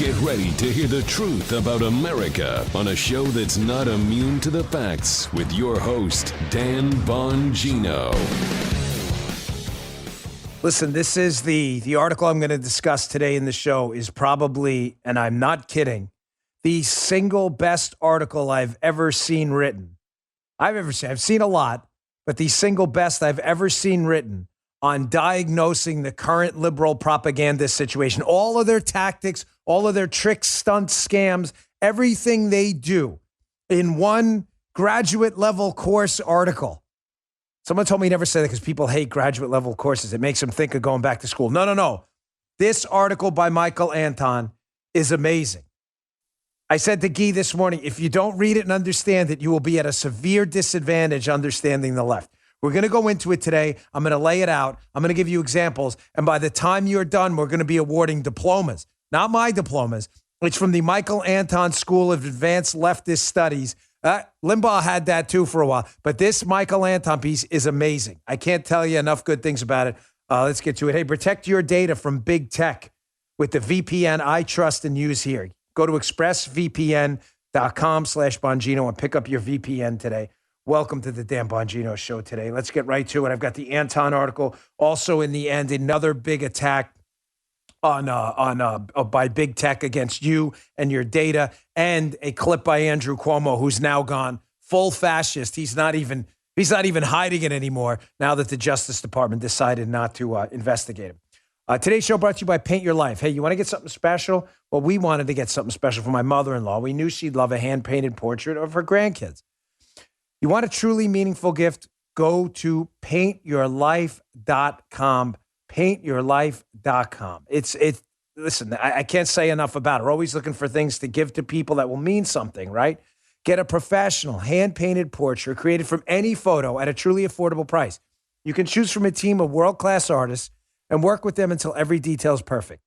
Get ready to hear the truth about America on a show that's not immune to the facts with your host, Dan Bongino. Listen, this is the article I'm going to discuss today in the show is probably, and I'm not kidding, the single best article I've ever seen written. I've seen a lot, but the single best I've ever seen written on diagnosing the current liberal propaganda situation. All of their tactics, all of their tricks, stunts, scams, everything they do in one graduate level course article. Someone told me never say that because people hate graduate level courses. It makes them think of going back to school. No. This article by Michael Anton is amazing. I said to Guy this morning, if you don't read it and understand it, you will be at a severe disadvantage understanding the left. We're going to go into it today. I'm going to lay it out. I'm going to give you examples. And by the time you're done, we're going to be awarding diplomas. Not my diplomas. It's from the Michael Anton School of Advanced Leftist Studies. Limbaugh had that too for a while. But this Michael Anton piece is amazing. I can't tell you enough good things about it. Let's get to it. Hey, protect your data from big tech with the VPN I trust and use here. Go to expressvpn.com/Bongino and pick up your VPN today. Welcome to the Dan Bongino Show today. Let's get right to it. I've got the Anton article. Also, in the end, another big attack by big tech against you and your data, and a clip by Andrew Cuomo, who's now gone full fascist. He's not even hiding it anymore now that the Justice Department decided not to investigate him. Today's show brought to you by Paint Your Life. Hey, you want to get something special? Well, we wanted to get something special for my mother-in-law. We knew she'd love a hand-painted portrait of her grandkids. You want a truly meaningful gift? Go to paintyourlife.com. Paintyourlife.com. Listen, I can't say enough about it. We're always looking for things to give to people that will mean something, right? Get a professional hand-painted portrait created from any photo at a truly affordable price. You can choose from a team of world-class artists and work with them until every detail is perfect.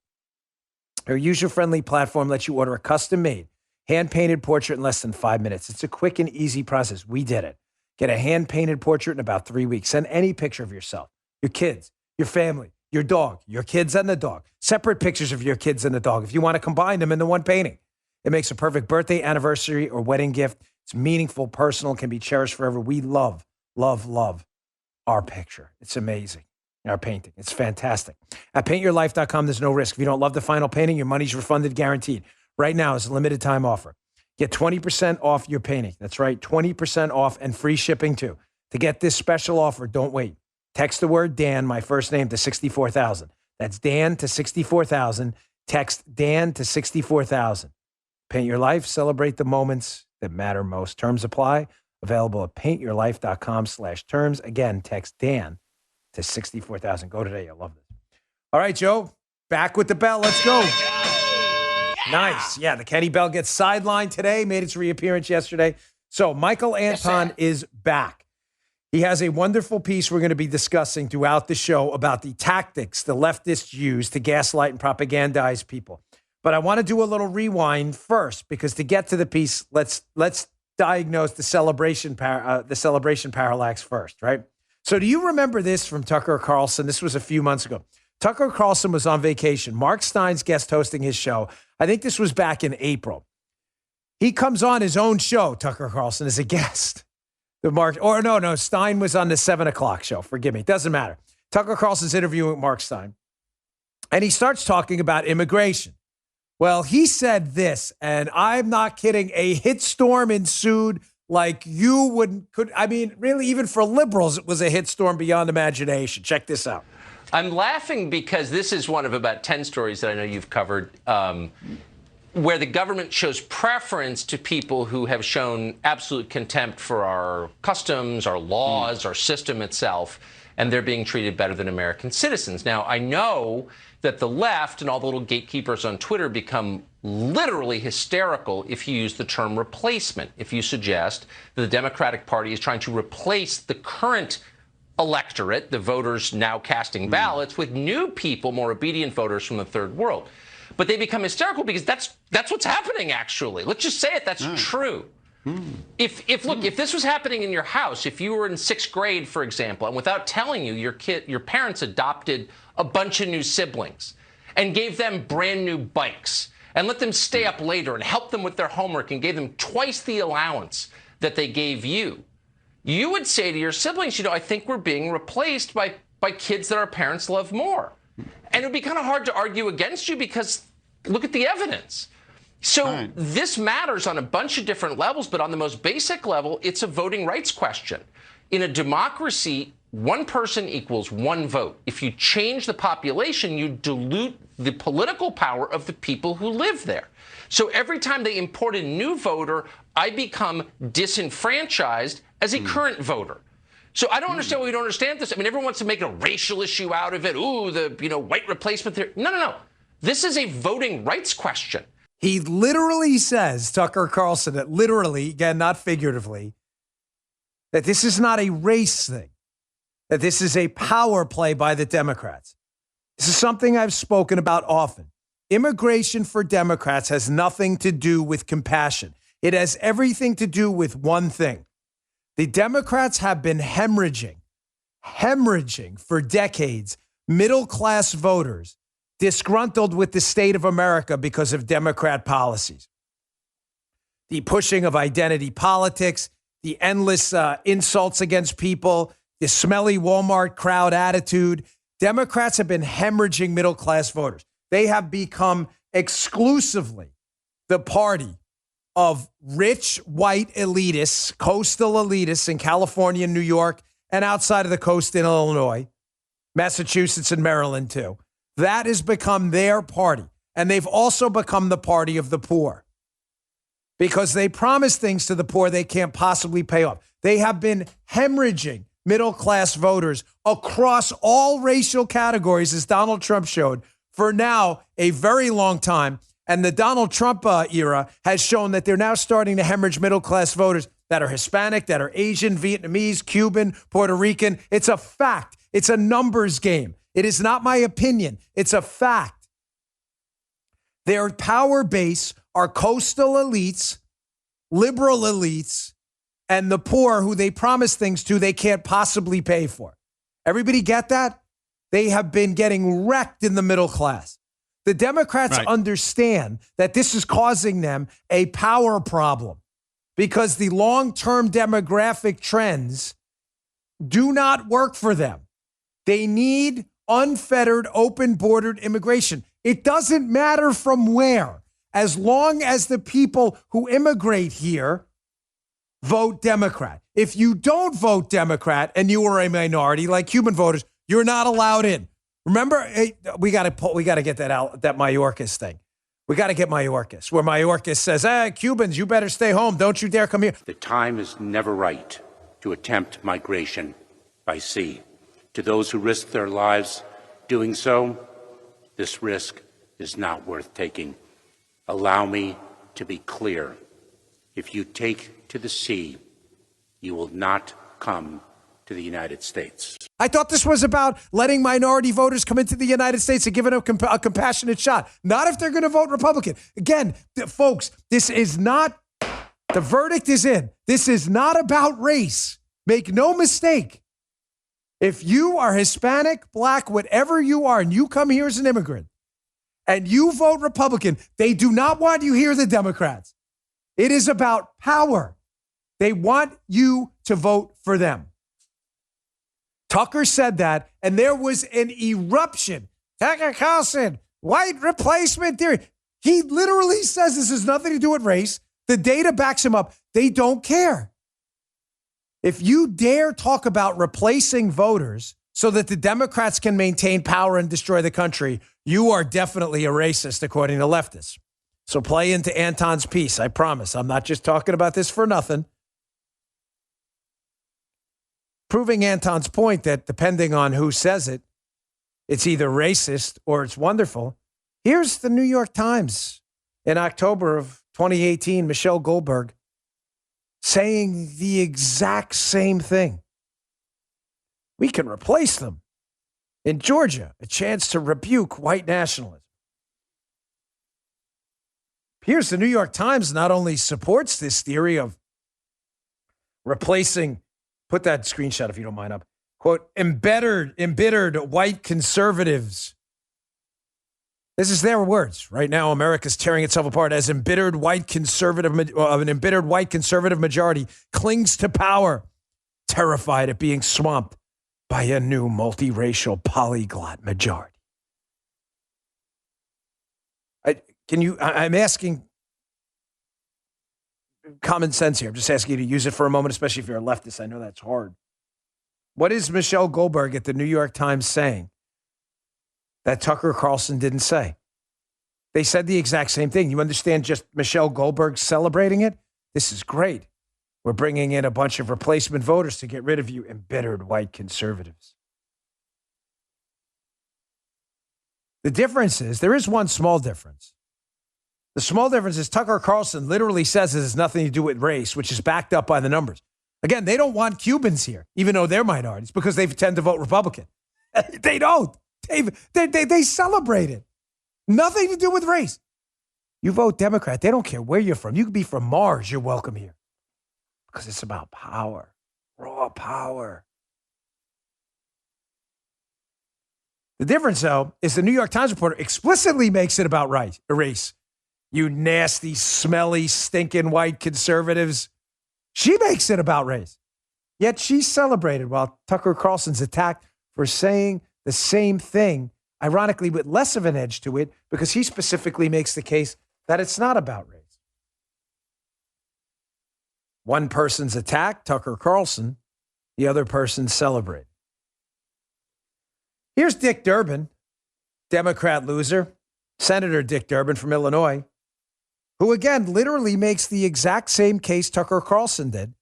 Their user-friendly platform lets you order a custom-made, hand-painted portrait in less than 5 minutes. It's a quick and easy process. We did it. Get a hand-painted portrait in about 3 weeks. Send any picture of yourself, your kids, your family, your dog, your kids and the dog. Separate pictures of your kids and the dog if you want to combine them into one painting. It makes a perfect birthday, anniversary, or wedding gift. It's meaningful, personal, can be cherished forever. We love our picture. It's amazing. Our painting. It's fantastic. At paintyourlife.com, there's no risk. If you don't love the final painting, your money's refunded, guaranteed. Right now is a limited time offer. Get 20% off your painting. That's right, 20% off and free shipping too. To get this special offer, don't wait. Text the word Dan, my first name, to 64,000. That's Dan to 64,000. Text Dan to 64,000. Paint Your Life. Celebrate the moments that matter most. Terms apply. Available at paintyourlife.com/terms. Again, text Dan to 64,000. Go today. I love this. All right, Joe. Back with the bell. Let's go. Nice. Yeah, the Kenny Bell gets sidelined today, made its reappearance yesterday. So Michael Anton is back. He has a wonderful piece we're going to be discussing throughout the show about the tactics the leftists use to gaslight and propagandize people. But I want to do a little rewind first, because to get to the piece, let's diagnose the celebration parallax first, right? So do you remember this from Tucker Carlson? This was a few months ago. Tucker Carlson was on vacation. Mark Stein's guest hosting his show. I think this was back in April. He comes on his own show, Tucker Carlson, as a guest. Stein was on the 7 o'clock show. Forgive me. It doesn't matter. Tucker Carlson's interviewing Mark Stein. And he starts talking about immigration. Well, he said this, and I'm not kidding. A hitstorm ensued like you wouldn't, really, even for liberals, it was a hitstorm beyond imagination. Check this out. I'm laughing because this is one of about 10 stories that I know you've covered where the government shows preference to people who have shown absolute contempt for our customs, our laws, our system itself, and they're being treated better than American citizens. Now, I know that the left and all the little gatekeepers on Twitter become literally hysterical if you use the term replacement, if you suggest that the Democratic Party is trying to replace the current electorate, the voters now casting ballots, with new people, more obedient voters from the third world. But they become hysterical because that's what's happening, actually. Let's just say it. That's true. If this was happening in your house, if you were in sixth grade, for example, and without telling you, your parents adopted a bunch of new siblings and gave them brand new bikes and let them stay up later and help them with their homework and gave them twice the allowance that they gave you, you would say to your siblings, I think we're being replaced by kids that our parents love more. And it would be kind of hard to argue against you because look at the evidence. So this matters on a bunch of different levels, but on the most basic level, it's a voting rights question. In a democracy, one person equals one vote. If you change the population, you dilute the political power of the people who live there. So every time they import a new voter, I become disenfranchised as a current voter. So I don't understand why we don't understand this. I mean, everyone wants to make a racial issue out of it. Ooh, the white replacement theory. No. This is a voting rights question. He literally says, Tucker Carlson, that literally, again, not figuratively, that this is not a race thing, that this is a power play by the Democrats. This is something I've spoken about often. Immigration for Democrats has nothing to do with compassion. It has everything to do with one thing. The Democrats have been hemorrhaging for decades, middle-class voters disgruntled with the state of America because of Democrat policies. The pushing of identity politics, the endless insults against people, the smelly Walmart crowd attitude. Democrats have been hemorrhaging middle-class voters. They have become exclusively the party of rich white elitists, coastal elitists in California and New York, and outside of the coast in Illinois, Massachusetts and Maryland too. That has become their party. And they've also become the party of the poor because they promise things to the poor they can't possibly pay off. They have been hemorrhaging middle-class voters across all racial categories, as Donald Trump showed, for now a very long time. And the Donald Trump era has shown that they're now starting to hemorrhage middle-class voters that are Hispanic, that are Asian, Vietnamese, Cuban, Puerto Rican. It's a fact. It's a numbers game. It is not my opinion. It's a fact. Their power base are coastal elites, liberal elites, and the poor who they promise things to they can't possibly pay for. Everybody get that? They have been getting wrecked in the middle class. The Democrats understand that this is causing them a power problem because the long-term demographic trends do not work for them. They need unfettered, open-bordered immigration. It doesn't matter from where, as long as the people who immigrate here vote Democrat. If you don't vote Democrat and you are a minority, like Cuban voters, you're not allowed in. Remember, we got to get that out, that Mayorkas thing. We got to get Mayorkas, where Mayorkas says, Cubans, you better stay home. Don't you dare come here. The time is never right to attempt migration by sea. To those who risk their lives doing so, this risk is not worth taking. Allow me to be clear. If you take to the sea, you will not come to the United States. I thought this was about letting minority voters come into the United States and giving them a compassionate shot. Not if they're going to vote Republican. Again, folks, this is not, the verdict is in. This is not about race. Make no mistake. If you are Hispanic, black, whatever you are, and you come here as an immigrant and you vote Republican, they do not want you here, the Democrats. It is about power. They want you to vote for them. Tucker said that, and there was an eruption. Tucker Carlson, white replacement theory. He literally says this has nothing to do with race. The data backs him up. They don't care. If you dare talk about replacing voters so that the Democrats can maintain power and destroy the country, you are definitely a racist, according to leftists. So play into Anton's piece. I promise. I'm not just talking about this for nothing. Proving Anton's point that depending on who says it, it's either racist or it's wonderful. Here's the New York Times in October of 2018, Michelle Goldberg saying the exact same thing. We can replace them. In Georgia, a chance to rebuke white nationalism. Here's the New York Times not only supports this theory of replacing, put that screenshot if you don't mind up, quote, embittered white conservatives This is their words. Right now, America's tearing itself apart as an embittered white conservative majority clings to power, terrified at being swamped by a new multiracial polyglot majority. I'm asking common sense here. I'm just asking you to use it for a moment, especially if you're a leftist. I know that's hard. What is Michelle Goldberg at the New York Times saying that Tucker Carlson didn't say? They said the exact same thing. You understand just Michelle Goldberg celebrating it? This is great. We're bringing in a bunch of replacement voters to get rid of you embittered white conservatives. The difference is, there is one small difference. The small difference is Tucker Carlson literally says it has nothing to do with race, which is backed up by the numbers. Again, they don't want Cubans here, even though they're minorities, because they tend to vote Republican. They don't. They celebrate it. Nothing to do with race. You vote Democrat, they don't care where you're from. You could be from Mars, you're welcome here. Because it's about power, raw power. The difference, though, is the New York Times reporter explicitly makes it about race. You nasty, smelly, stinking white conservatives. She makes it about race. Yet she's celebrated while Tucker Carlson's attacked for saying the same thing, ironically with less of an edge to it, because he specifically makes the case that it's not about race. One person's attacked, Tucker Carlson. The other person celebrated. Here's Dick Durbin, Democrat loser, Senator Dick Durbin from Illinois, who again literally makes the exact same case Tucker Carlson did,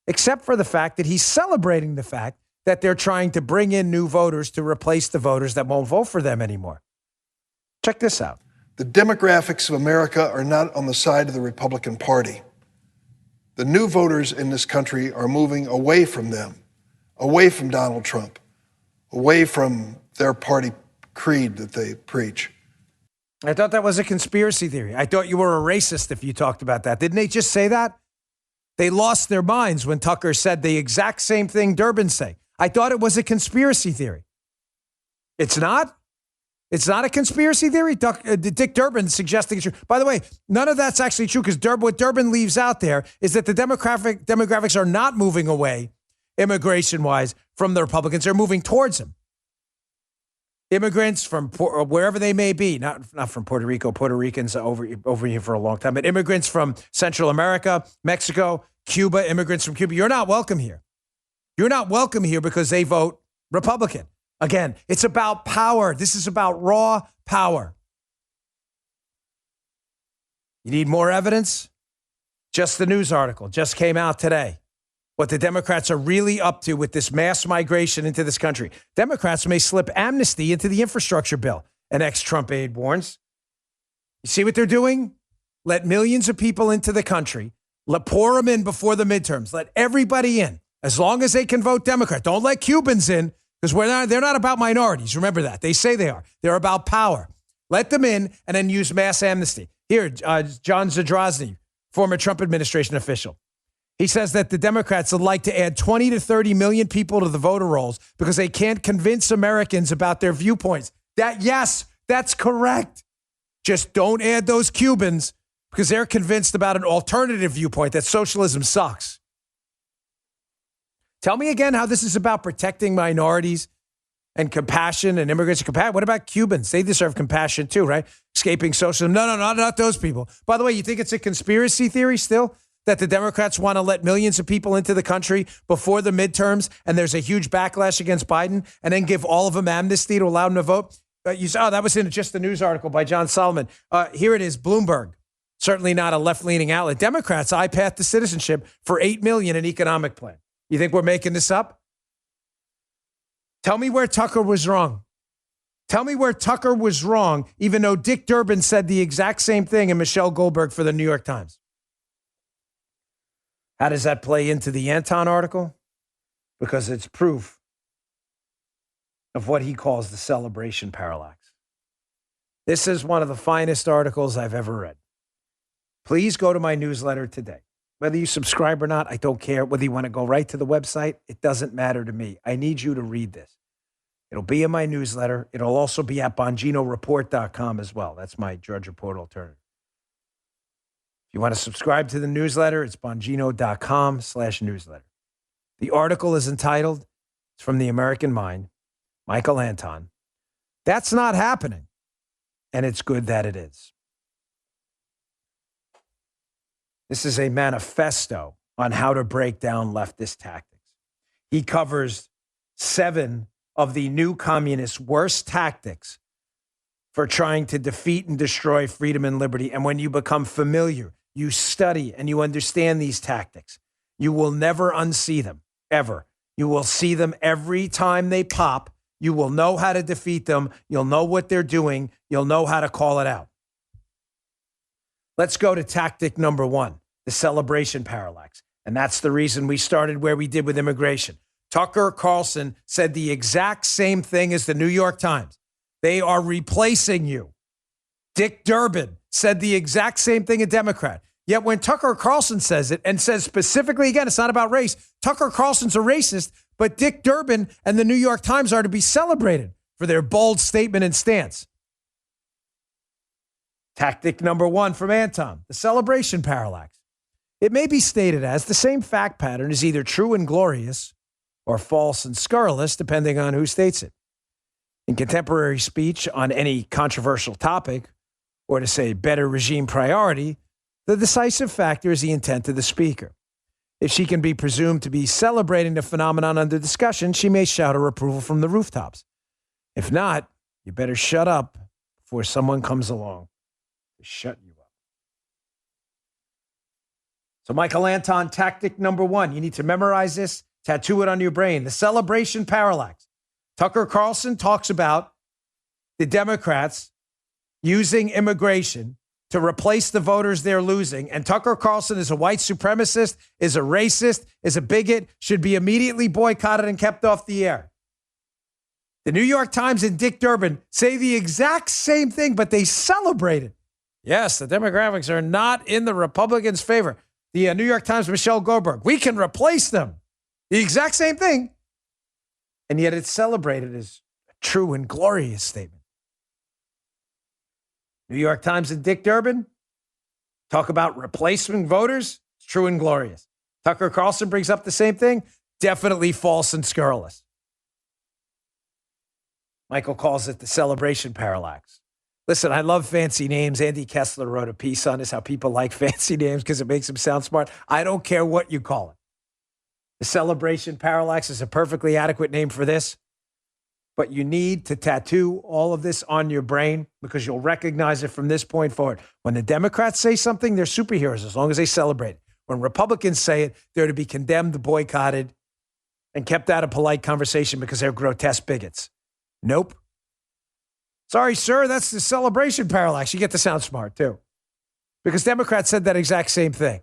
except for the fact that he's celebrating the fact that they're trying to bring in new voters to replace the voters that won't vote for them anymore. Check this out. The demographics of America are not on the side of the Republican Party. The new voters in this country are moving away from them, away from Donald Trump, away from their party creed that they preach. I thought that was a conspiracy theory. I thought you were a racist if you talked about that. Didn't they just say that? They lost their minds when Tucker said the exact same thing Durbin said. I thought it was a conspiracy theory. It's not? It's not a conspiracy theory? Dick Durbin suggesting it's true. By the way, none of that's actually true because what Durbin leaves out there is that the demographics are not moving away, immigration-wise, from the Republicans. They're moving towards them. Immigrants from wherever they may be, not from Puerto Rico. Puerto Ricans are over here for a long time, but immigrants from Central America, Mexico, Cuba, immigrants from Cuba, you're not welcome here. You're not welcome here because they vote Republican. Again, it's about power. This is about raw power. You need more evidence? Just the news article just came out today. What the Democrats are really up to with this mass migration into this country. Democrats may slip amnesty into the infrastructure bill, an ex-Trump aide warns. You see what they're doing? Let millions of people into the country. Pour them in before the midterms. Let everybody in, as long as they can vote Democrat. Don't let Cubans in, because they're not about minorities. Remember that. They say they are. They're about power. Let them in and then use mass amnesty. Here, John Zadrozny, former Trump administration official. He says that the Democrats would like to add 20 to 30 million people to the voter rolls because they can't convince Americans about their viewpoints. Yes, that's correct. Just don't add those Cubans because they're convinced about an alternative viewpoint that socialism sucks. Tell me again how this is about protecting minorities and compassion and immigrants. What about Cubans? They deserve compassion too, right? Escaping socialism. No, not those people. By the way, you think it's a conspiracy theory still? That the Democrats want to let millions of people into the country before the midterms and there's a huge backlash against Biden and then give all of them amnesty to allow them to vote? That was in just the news article by John Solomon. Here it is, Bloomberg. Certainly not a left-leaning outlet. Democrats iPath to citizenship for $8 million in economic plan. You think we're making this up? Tell me where Tucker was wrong. Tell me where Tucker was wrong, even though Dick Durbin said the exact same thing in Michelle Goldberg for the New York Times. How does that play into the Anton article? Because it's proof of what he calls the celebration parallax. This is one of the finest articles I've ever read. Please go to my newsletter today. Whether you subscribe or not, I don't care. Whether you want to go right to the website, it doesn't matter to me. I need you to read this. It'll be in my newsletter. It'll also be at BonginoReport.com as well. That's my Drudge Report alternative. If you want to subscribe to the newsletter, it's Bongino.com/newsletter. The article is entitled, it's from The American Mind, Michael Anton. That's not happening. And it's good that it is. This is a manifesto on how to break down leftist tactics. He covers 7 of the new communists' worst tactics for trying to defeat and destroy freedom and liberty. And when you become familiar, you study and you understand these tactics, you will never unsee them, ever. You will see them every time they pop. You will know how to defeat them. You'll know what they're doing. You'll know how to call it out. Let's go to tactic number 1, the celebration parallax. And that's the reason we started where we did with immigration. Tucker Carlson said the exact same thing as the New York Times. They are replacing you. Dick Durbin said the exact same thing, a Democrat. Yet when Tucker Carlson says it and says specifically, again, it's not about race. Tucker Carlson's a racist, but Dick Durbin and the New York Times are to be celebrated for their bold statement and stance. Tactic number 1 from Anton, the celebration parallax. It may be stated as the same fact pattern is either true and glorious or false and scurrilous, depending on who states it. In contemporary speech on any controversial topic, or to say better regime priority, the decisive factor is the intent of the speaker. If she can be presumed to be celebrating the phenomenon under discussion, she may shout her approval from the rooftops. If not, you better shut up before someone comes along to shut you up. So Michael Anton, tactic number 1, you need to memorize this, tattoo it on your brain. The celebration parallax. Tucker Carlson talks about the Democrats using immigration to replace the voters they're losing. And Tucker Carlson is a white supremacist, is a racist, is a bigot, should be immediately boycotted and kept off the air. The New York Times and Dick Durbin say the exact same thing, but they celebrate it. Yes, the demographics are not in the Republicans' favor. The New York Times, Michelle Goldberg, we can replace them. The exact same thing. And yet it's celebrated as a true and glorious statement. New York Times and Dick Durbin talk about replacement voters. It's true and glorious. Tucker Carlson brings up the same thing. Definitely false and scurrilous. Michael calls it the celebration parallax. Listen, I love fancy names. Andy Kessler wrote a piece on this, how people like fancy names because it makes them sound smart. I don't care what you call it. The celebration parallax is a perfectly adequate name for this. But you need to tattoo all of this on your brain because you'll recognize it from this point forward. When the Democrats say something, they're superheroes as long as they celebrate it. When Republicans say it, they're to be condemned, boycotted, and kept out of polite conversation because they're grotesque bigots. Nope. Sorry, sir, that's the celebration parallax. You get to sound smart, too. Because Democrats said that exact same thing.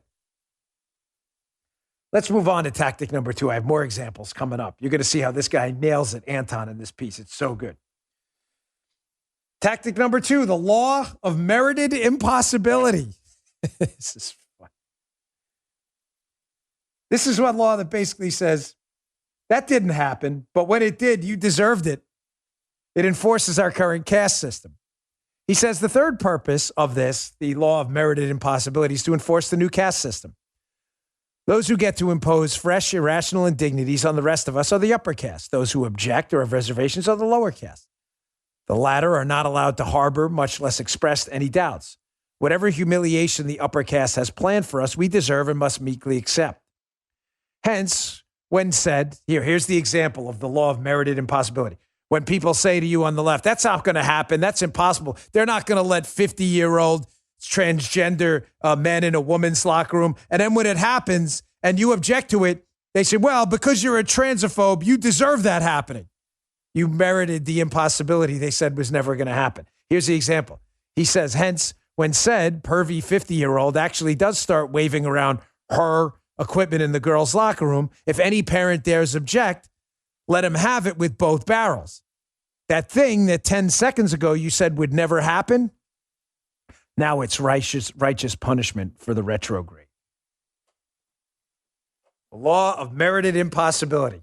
Let's move on to tactic number 2. I have more examples coming up. You're going to see how this guy nails it, Anton, in this piece. It's so good. Tactic number 2, the law of merited impossibility. This is fun. This is one law that basically says, that didn't happen, but when it did, you deserved it. It enforces our current caste system. He says the third purpose of this, the law of merited impossibility, is to enforce the new caste system. Those who get to impose fresh, irrational indignities on the rest of us are the upper caste. Those who object or have reservations are the lower caste. The latter are not allowed to harbor, much less express any doubts. Whatever humiliation the upper caste has planned for us, we deserve and must meekly accept. Hence, when said, here's the example of the law of merited impossibility. When people say to you on the left, that's not going to happen, that's impossible. They're not going to let 50-year-old transgender men in a woman's locker room. And then when it happens and you object to it, they say, well, because you're a transphobe, you deserve that happening. You merited the impossibility they said was never going to happen. Here's the example. He says, hence, when said pervy 50-year-old actually does start waving around her equipment in the girls' locker room, if any parent dares object, let him have it with both barrels. That thing that 10 seconds ago you said would never happen, now it's righteous punishment for the retrograde. The law of merited impossibility.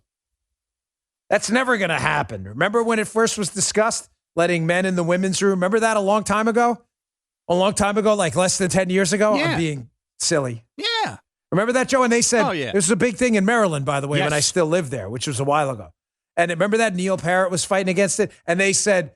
That's never going to happen. Remember when it first was discussed, letting men in the women's room? Remember that a long time ago? A long time ago, like less than 10 years ago? Yeah. I'm being silly. Yeah. Remember that, Joe? And they said, Oh, yeah. this was a big thing in Maryland, by the way, Yes. when I still lived there, which was a while ago. And remember that Neil Parrott was fighting against it? And they said,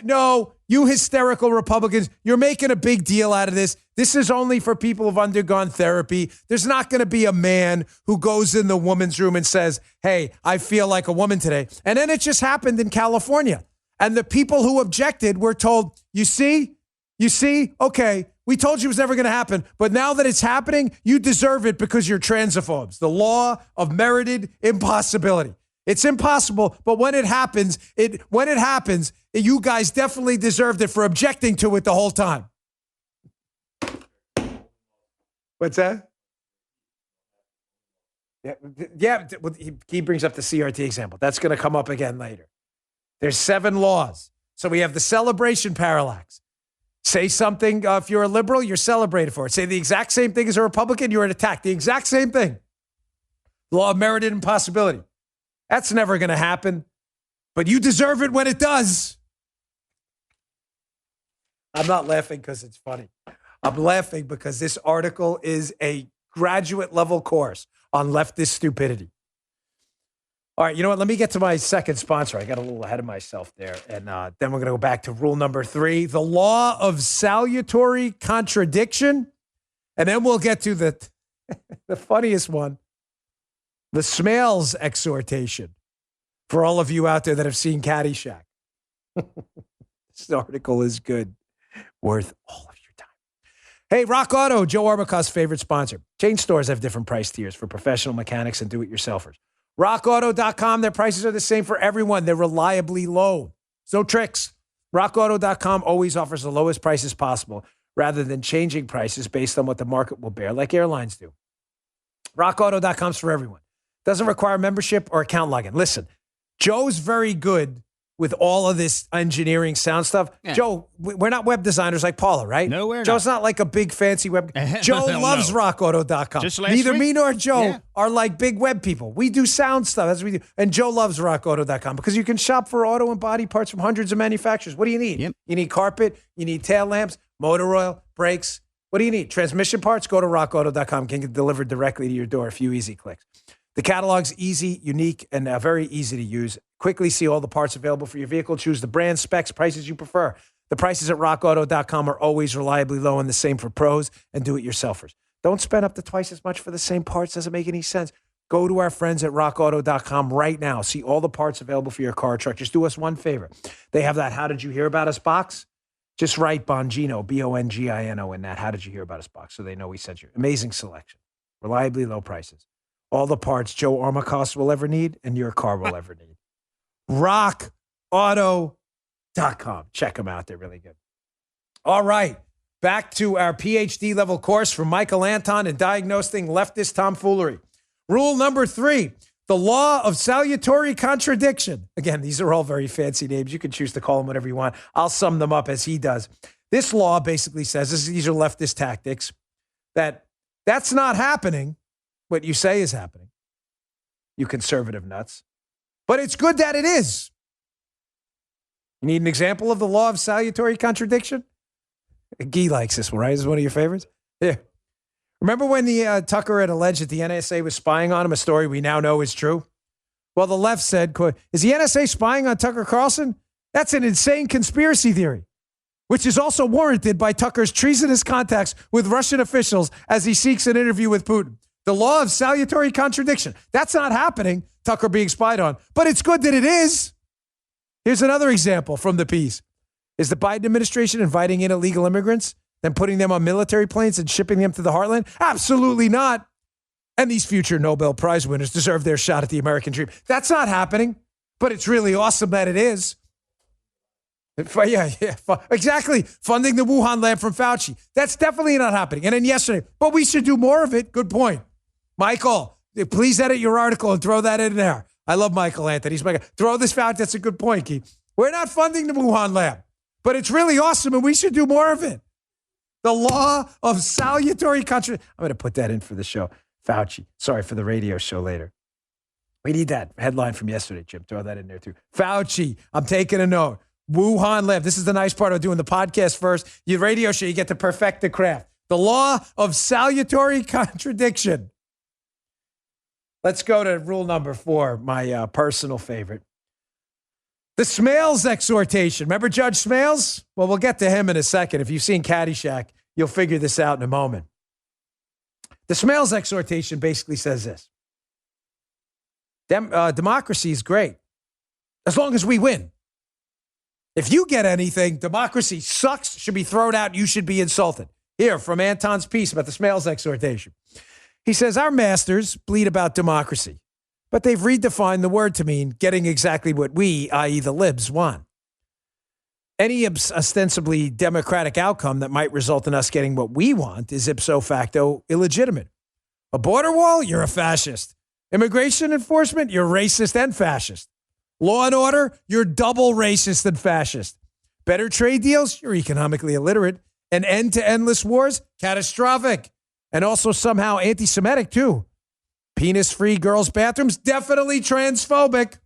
no, you hysterical Republicans, you're making a big deal out of this. This is only for people who've undergone therapy. There's not going to be a man who goes in the woman's room and says, hey, I feel like a woman today. And then it just happened in California. And the people who objected were told, you see, okay, we told you it was never going to happen, but now that it's happening, you deserve it because you're transophobes. The law of merited impossibility. It's impossible, but when it happens, you guys definitely deserved it for objecting to it the whole time. What's that? Yeah. Well, he brings up the CRT example. That's going to come up again later. There's 7 laws. So we have the celebration parallax. Say something, if you're a liberal, you're celebrated for it. Say the exact same thing as a Republican, you're attacked. The exact same thing. The law of merited impossibility. That's never going to happen, but you deserve it when it does. I'm not laughing because it's funny. I'm laughing because this article is a graduate level course on leftist stupidity. All right, you know what? Let me get to my second sponsor. I got a little ahead of myself there. And then we're going to go back to rule number 3, the law of salutary contradiction. And then we'll get to the funniest one, the Smales exhortation for all of you out there that have seen Caddyshack. This article is good, worth all of your time. Hey, Rock Auto, Joe Arbachaw's favorite sponsor. Chain stores have different price tiers for professional mechanics and do-it-yourselfers. RockAuto.com, their prices are the same for everyone. They're reliably low. No tricks. RockAuto.com always offers the lowest prices possible rather than changing prices based on what the market will bear, like airlines do. RockAuto.com's for everyone. Doesn't require membership or account login. Listen, Joe's very good with all of this engineering sound stuff. Yeah. Joe, we're not web designers like Parler, right? No, we're Joe's not like a big fancy web. Joe loves RockAuto.com. Neither me nor Joe are like big web people. We do sound stuff. That's what we do. And Joe loves RockAuto.com because you can shop for auto and body parts from hundreds of manufacturers. What do you need? Yep. You need carpet. You need tail lamps, motor oil, brakes. What do you need? Transmission parts? Go to RockAuto.com. Can get delivered directly to your door. A few easy clicks. The catalog's easy, unique, and very easy to use. Quickly see all the parts available for your vehicle. Choose the brand, specs, prices you prefer. The prices at RockAuto.com are always reliably low, and the same for pros and do-it-yourselfers. Don't spend up to twice as much for the same parts. Doesn't make any sense. Go to our friends at RockAuto.com right now. See all the parts available for your car or truck. Just do us one favor. They have that How Did You Hear About Us box. Just write Bongino, Bongino in that How Did You Hear About Us box so they know we sent you. Amazing selection. Reliably low prices. All the parts Joe Armacost will ever need and your car will ever need. RockAuto.com. Check them out. They're really good. All right. Back to our PhD level course from Michael Anton in diagnosing leftist tomfoolery. Rule number 3, the law of salutary contradiction. Again, these are all very fancy names. You can choose to call them whatever you want. I'll sum them up as he does. This law basically says, these are leftist tactics, that's not happening. What you say is happening, you conservative nuts. But it's good that it is. You need an example of the law of salutary contradiction? Guy likes this one, right? This is one of your favorites? Yeah. Remember when the Tucker had alleged that the NSA was spying on him, a story we now know is true? Well, the left said, quote, is the NSA spying on Tucker Carlson? That's an insane conspiracy theory, which is also warranted by Tucker's treasonous contacts with Russian officials as he seeks an interview with Putin. The law of salutary contradiction. That's not happening, Tucker being spied on, but it's good that it is. Here's another example from the piece. Is the Biden administration inviting in illegal immigrants, then putting them on military planes and shipping them to the heartland? Absolutely not. And these future Nobel Prize winners deserve their shot at the American dream. That's not happening, but it's really awesome that it is. Yeah, exactly. Funding the Wuhan lab from Fauci. That's definitely not happening. And then yesterday, but we should do more of it. Good point. Michael, please edit your article and throw that in there. I love Michael Anthony. He's my guy. Throw this out. That's a good point, Keith. We're not funding the Wuhan lab, but it's really awesome and we should do more of it. The law of salutary contradiction. I'm going to put that in for the show. Fauci. Sorry, for the radio show later. We need that headline from yesterday, Jim. Throw that in there, too. Fauci, I'm taking a note. Wuhan Lab. This is the nice part of doing the podcast first. Your radio show, you get to perfect the craft. The law of salutary contradiction. Let's go to rule number 4, my personal favorite. The Smales exhortation. Remember Judge Smales? Well, we'll get to him in a second. If you've seen Caddyshack, you'll figure this out in a moment. The Smales exhortation basically says this. Democracy is great as long as we win. If you get anything, democracy sucks, should be thrown out, you should be insulted. Here, from Anton's piece about the Smales exhortation. He says, our masters bleed about democracy, but they've redefined the word to mean getting exactly what we, i.e. the libs, want. Any ostensibly democratic outcome that might result in us getting what we want is ipso facto illegitimate. A border wall? You're a fascist. Immigration enforcement? You're racist and fascist. Law and order? You're double racist and fascist. Better trade deals? You're economically illiterate. An end to endless wars? Catastrophic. And also somehow anti-Semitic, too. Penis-free girls' bathrooms? Definitely transphobic.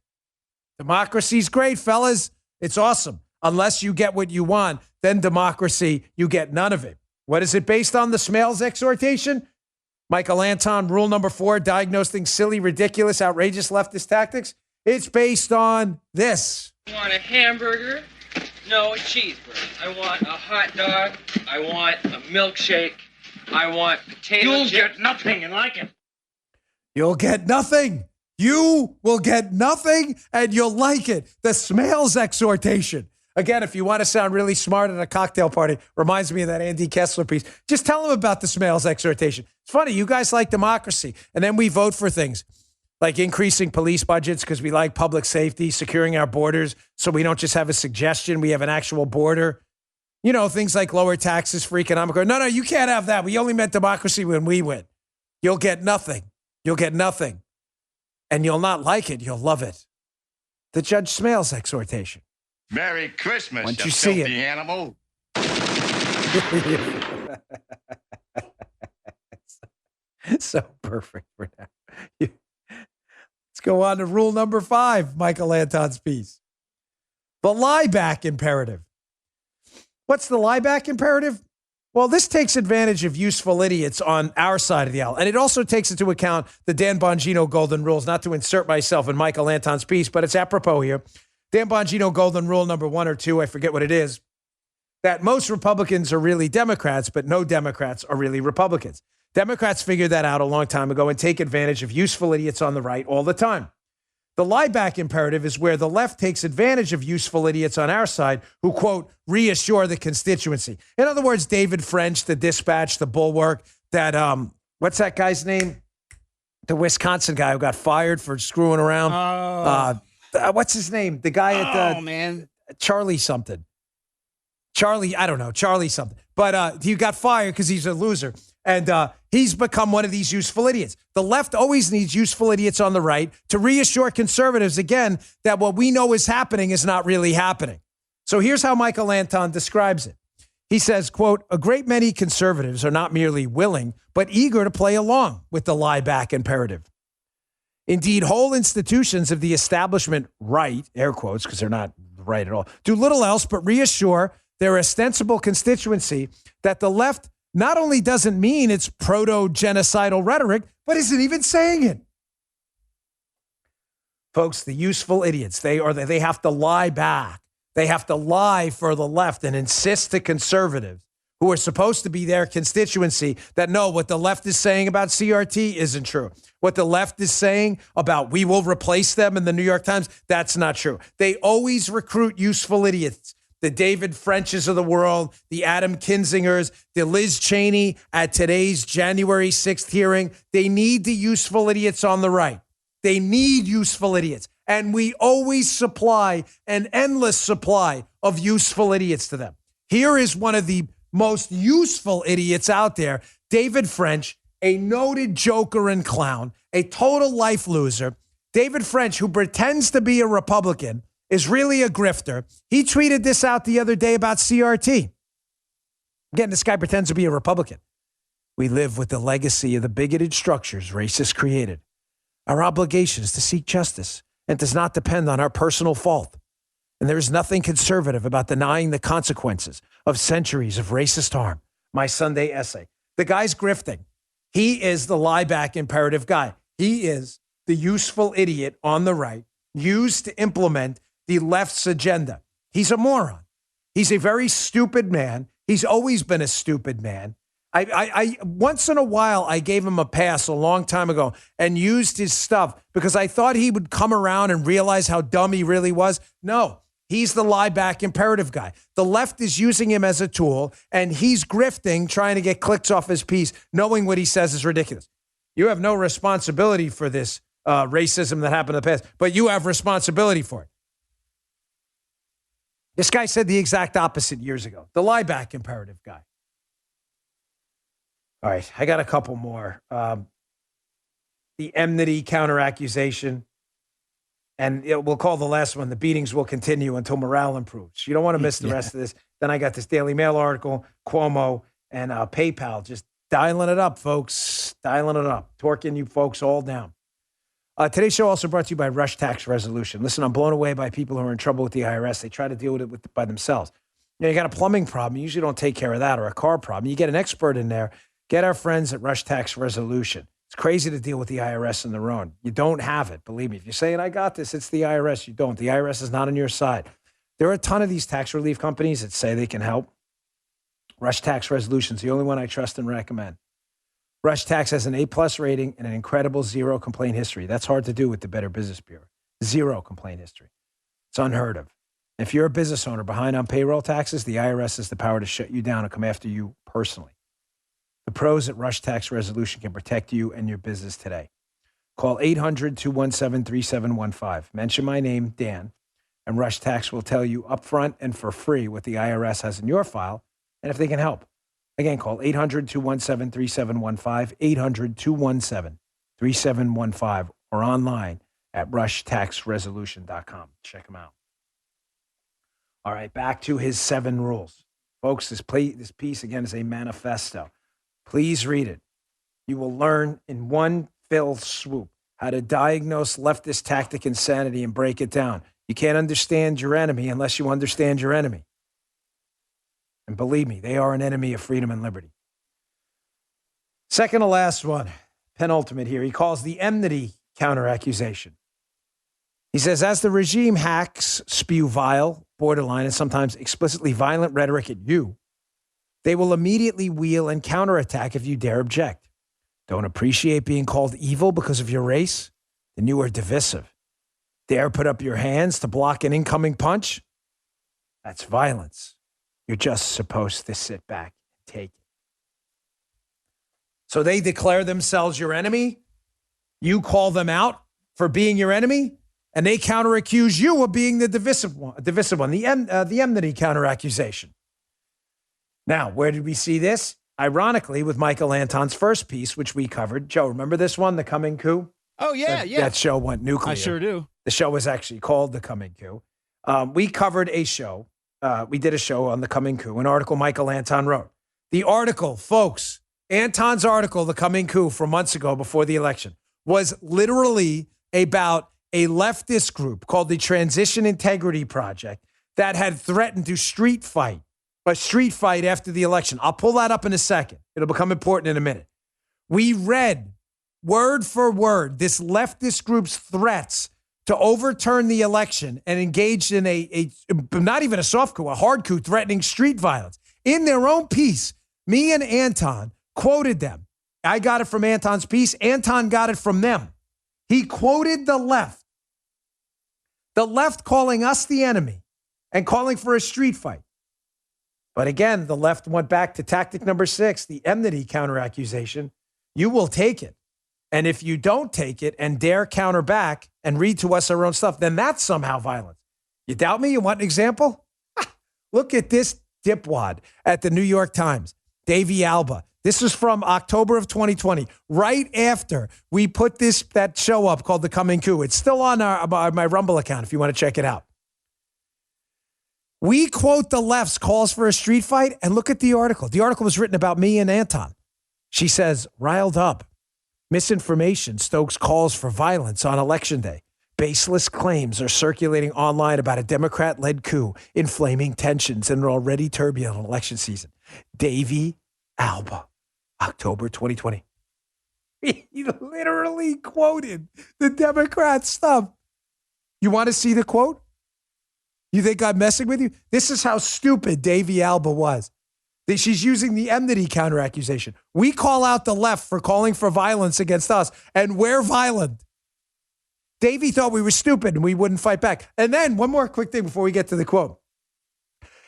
Democracy's great, fellas. It's awesome. Unless you get what you want, then democracy, you get none of it. What is it based on? The Smales exhortation? Michael Anton, rule number 4, diagnosing silly, ridiculous, outrageous leftist tactics. It's based on this. I want a hamburger, no, a cheeseburger. I want a hot dog. I want a milkshake. I want potato chips. You'll get nothing and like it. You'll get nothing. You will get nothing and you'll like it. The Smales exhortation. Again, if you want to sound really smart at a cocktail party, reminds me of that Andy Kessler piece. Just tell them about the Smales exhortation. It's funny, you guys like democracy, and then we vote for things like increasing police budgets because we like public safety, securing our borders so we don't just have a suggestion, we have an actual border. You know, things like lower taxes for economic growth. No, you can't have that. We only meant democracy when we win. You'll get nothing. You'll get nothing. And you'll not like it. You'll love it. The Judge Smales exhortation. Merry Christmas, once you you see filthy it. animal. So perfect for now. Let's go on to rule number 5, Michael Anton's piece. The lieback imperative. What's the lieback imperative? Well, this takes advantage of useful idiots on our side of the aisle. And it also takes into account the Dan Bongino golden rules, not to insert myself in Michael Anton's piece, but it's apropos here. Dan Bongino golden rule number 1 or 2, I forget what it is, that most Republicans are really Democrats, but no Democrats are really Republicans. Democrats figured that out a long time ago and take advantage of useful idiots on the right all the time. The lieback imperative is where the left takes advantage of useful idiots on our side who, quote, reassure the constituency. In other words, David French, the Dispatch, the Bulwark, that, what's that guy's name? The Wisconsin guy who got fired for screwing around. What's his name? The guy at Charlie something. I don't know, Charlie something. But he got fired because he's a loser. And he's become one of these useful idiots. The left always needs useful idiots on the right to reassure conservatives, again, that what we know is happening is not really happening. So here's how Michael Anton describes it. He says, quote, a great many conservatives are not merely willing, but eager to play along with the lieback imperative. Indeed, whole institutions of the establishment right, air quotes, because they're not right at all, do little else but reassure their ostensible constituency that the left not only doesn't mean its proto-genocidal rhetoric, but isn't even saying it. Folks, the useful idiots, they have to lie back. They have to lie for the left and insist to conservatives who are supposed to be their constituency that no, what the left is saying about CRT isn't true. What the left is saying about we will replace them in the New York Times, that's not true. They always recruit useful idiots. The David Frenches of the world, the Adam Kinzingers, the Liz Cheney at today's January 6th hearing. They need the useful idiots on the right. They need useful idiots. And we always supply an endless supply of useful idiots to them. Here is one of the most useful idiots out there, David French, a noted joker and clown, a total life loser. David French, who pretends to be a Republican, is really a grifter. He tweeted this out the other day about CRT. Again, this guy pretends to be a Republican. We live with the legacy of the bigoted structures racists created. Our obligation is to seek justice and does not depend on our personal fault. And there is nothing conservative about denying the consequences of centuries of racist harm. My Sunday essay. The guy's grifting. He is the lie back imperative guy. He is the useful idiot on the right used to implement the left's agenda. He's a moron. He's a very stupid man. He's always been a stupid man. I once in a while, I gave him a pass a long time ago and used his stuff because I thought he would come around and realize how dumb he really was. No, he's the lie back imperative guy. The left is using him as a tool, and he's grifting, trying to get clicks off his piece, knowing what he says is ridiculous. You have no responsibility for this racism that happened in the past, but you have responsibility for it. This guy said the exact opposite years ago. The lie back imperative guy. All right, I got a couple more. The enmity counter-accusation. And we'll call the last one, the beatings will continue until morale improves. You don't want to miss the rest of this. Then I got this Daily Mail article, Cuomo, and PayPal. Just dialing it up, folks. Dialing it up. Torquing you folks all down. Today's show also brought to you by Rush Tax Resolution. Listen, I'm blown away by people who are in trouble with the IRS. They try to deal with it by themselves. You got a plumbing problem. You usually don't take care of that, or a car problem. You get an expert in there. Get our friends at Rush Tax Resolution. It's crazy to deal with the IRS on their own. You don't have it. Believe me. If you're saying, I got this, it's the IRS. You don't. The IRS is not on your side. There are a ton of these tax relief companies that say they can help. Rush Tax Resolution is the only one I trust and recommend. Rush Tax has an A+ rating and an incredible zero complaint history. That's hard to do with the Better Business Bureau. Zero complaint history. It's unheard of. If you're a business owner behind on payroll taxes, the IRS has the power to shut you down and come after you personally. The pros at Rush Tax Resolution can protect you and your business today. Call 800-217-3715. Mention my name, Dan, and Rush Tax will tell you upfront and for free what the IRS has in your file and if they can help. Again, call 800-217-3715, 800-217-3715, or online at rushtaxresolution.com. Check them out. All right, back to his 7 rules. Folks, this piece, again, is a manifesto. Please read it. You will learn in one fell swoop how to diagnose leftist tactic insanity and break it down. You can't understand your enemy unless you understand your enemy. And believe me, they are an enemy of freedom and liberty. Second to last one, penultimate here. He calls the enmity counter-accusation. He says, as the regime hacks spew vile, borderline, and sometimes explicitly violent rhetoric at you, they will immediately wheel and counterattack if you dare object. Don't appreciate being called evil because of your race? Then you are divisive. Dare put up your hands to block an incoming punch? That's violence. You're just supposed to sit back and take it. So they declare themselves your enemy. You call them out for being your enemy, and they counter-accuse you of being the divisive one, the enmity counter-accusation. Now, where did we see this? Ironically, with Michael Anton's first piece, which we covered. Joe, remember this one, The Coming Coup? Oh, yeah, That show went nuclear. I sure do. The show was actually called The Coming Coup. We covered a show. We did a show on The Coming Coup, an article Michael Anton wrote. The article, folks, Anton's article, The Coming Coup, from months ago before the election, was literally about a leftist group called the Transition Integrity Project that had threatened to street fight after the election. I'll pull that up in a second. It'll become important in a minute. We read word for word this leftist group's threats to overturn the election and engaged in a not even a soft coup, a hard coup, threatening street violence. In their own piece, me and Anton quoted them. I got it from Anton's piece. Anton got it from them. He quoted the left calling us the enemy and calling for a street fight. But again, the left went back to tactic number 6, the enmity counter-accusation. You will take it. And if you don't take it and dare counter back and read to us our own stuff, then that's somehow violence. You doubt me? You want an example? Look at this dipwad at the New York Times, Davey Alba. This is from October of 2020, right after we put that show up called The Coming Coup. It's still on my Rumble account if you want to check it out. We quote the left's calls for a street fight, and look at the article. The article was written about me and Anton. She says, riled up. Misinformation stokes calls for violence on Election Day. Baseless claims are circulating online about a Democrat-led coup, inflaming tensions in an already turbulent election season. Davey Alba, October 2020. He literally quoted the Democrat stuff. You want to see the quote? You think I'm messing with you? This is how stupid Davey Alba was. She's using the enmity counteraccusation. We call out the left for calling for violence against us, and we're violent. Davey thought we were stupid and we wouldn't fight back. And then one more quick thing before we get to the quote.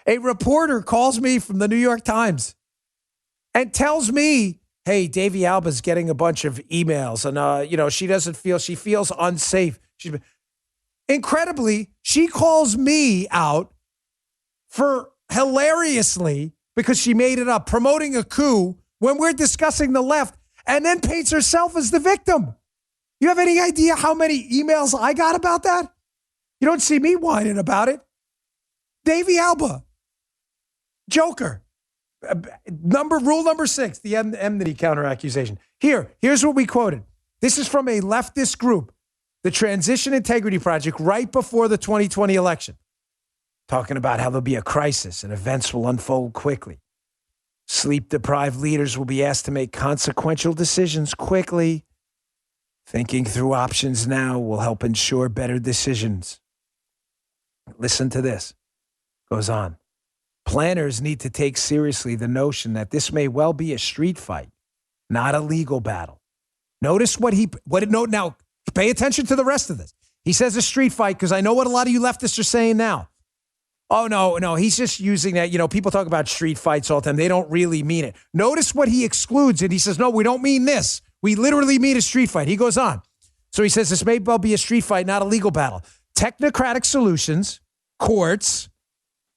A reporter calls me from the New York Times and tells me, hey, Davey Alba's getting a bunch of emails and, she feels unsafe. Incredibly, she calls me out for hilariously, because she made it up, promoting a coup when we're discussing the left, and then paints herself as the victim. You have any idea how many emails I got about that? You don't see me whining about it. Davey Alba, Joker. Rule number 6, the enmity counteraccusation. Here's what we quoted. This is from a leftist group, the Transition Integrity Project, right before the 2020 election, talking about how there'll be a crisis and events will unfold quickly. Sleep-deprived leaders will be asked to make consequential decisions quickly. Thinking through options now will help ensure better decisions. Listen to this. Goes on. Planners need to take seriously the notion that this may well be a street fight, not a legal battle. Notice now, pay attention to the rest of this. He says a street fight because I know what a lot of you leftists are saying now. Oh, no, he's just using that. People talk about street fights all the time. They don't really mean it. Notice what he excludes, and he says, no, we don't mean this. We literally mean a street fight. He goes on. So he says this may well be a street fight, not a legal battle. Technocratic solutions, courts,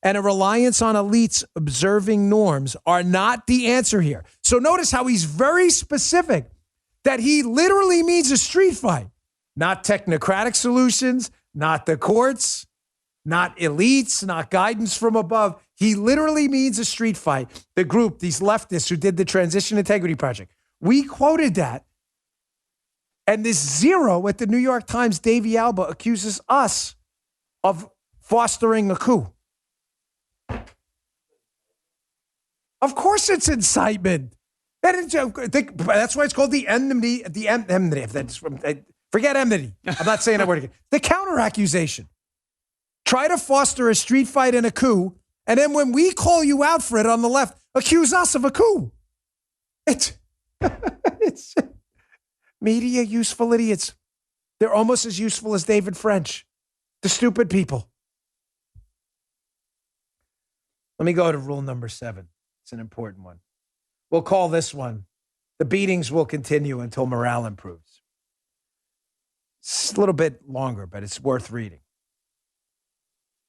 and a reliance on elites observing norms are not the answer here. So notice how he's very specific that he literally means a street fight, not technocratic solutions, not the courts, not elites, not guidance from above. He literally means a street fight. The group, these leftists who did the Transition Integrity Project, we quoted that. And this zero at the New York Times, Davey Alba, accuses us of fostering a coup. Of course it's incitement. That's why it's called the enmity. Forget enmity. I'm not saying that word again. The counter-accusation. Try to foster a street fight and a coup, and then when we call you out for it on the left, accuse us of a coup. It's media useful idiots. They're almost as useful as David French. The stupid people. Let me go to rule number 7. It's an important one. We'll call this one, the beatings will continue until morale improves. It's a little bit longer, but it's worth reading.